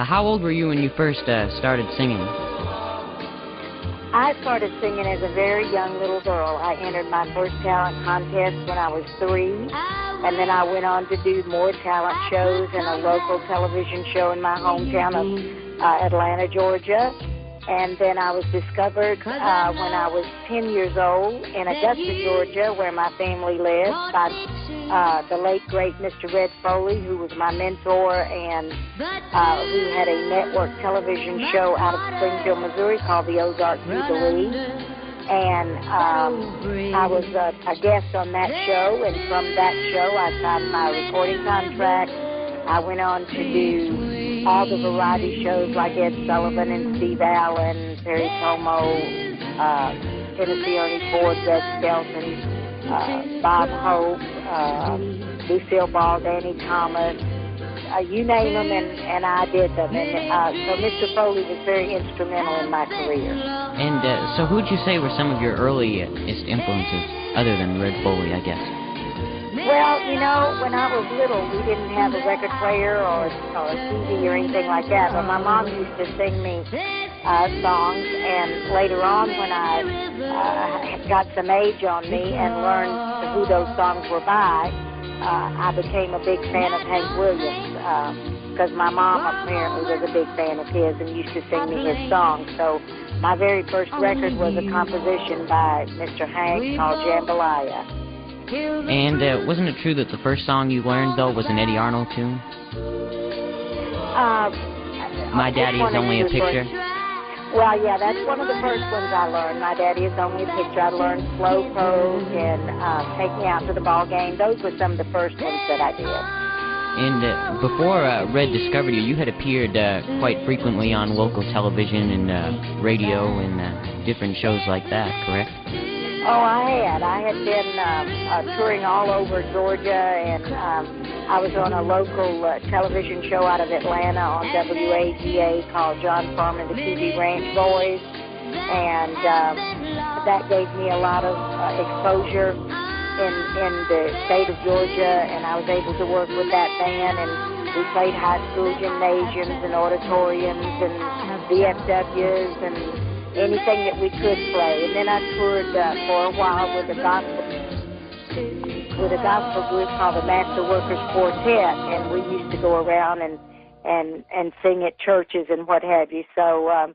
How old were you when you first started singing? I started singing as a very young little girl. I entered my first talent contest when I was 3, and then I went on to do more talent shows and a local television show in my hometown of Atlanta, Georgia. And then I was discovered when I was 10 years old in Augusta, Georgia, where my family lived, by the late, great Mr. Greg Foley, who was my mentor, and who had a network television show out of Springfield, Missouri called the Ozark Jubilee. And I was a guest on that show, and from that show I signed my recording contract. I went on to do all the variety shows like Ed Sullivan and Steve Allen, Perry Como, Tennessee Ernie Ford, Red Skelton, Bob Hope, Lucille Ball, Danny Thomas, you name them, and I did them. And so Mr. Foley was very instrumental in my career. And so who would you say were some of your earliest influences, other than Greg Foley, I guess? Well, you know, when I was little, we didn't have a record player or a CD or anything like that, but my mom used to sing me songs, and later on when I got some age on me and learned who those songs were by, I became a big fan of Hank Williams, because my mom apparently was a big fan of his and used to sing me his songs. So my very first record was a composition by Mr. Hank called Jambalaya. And wasn't it true that the first song you learned, though, was an Eddie Arnold tune? My Daddy Is Only a Picture? Well, yeah, that's one of the first ones I learned. My Daddy Is Only a Picture. I learned Slow Pose and Take Me Out to the Ball Game. Those were some of the first ones that I did. And before Red discovered you, you had appeared quite frequently on local television and radio and different shows like that, correct? Oh, I had. I had been touring all over Georgia, and I was on a local television show out of Atlanta on WAGA called John Farmer and the TV Ranch Boys, and that gave me a lot of exposure in the state of Georgia, and I was able to work with that band, and we played high school gymnasiums and auditoriums and VFWs and anything that we could play. And then I toured for a while with a gospel group called the Master Workers Quartet, and we used to go around and sing at churches and what have you. So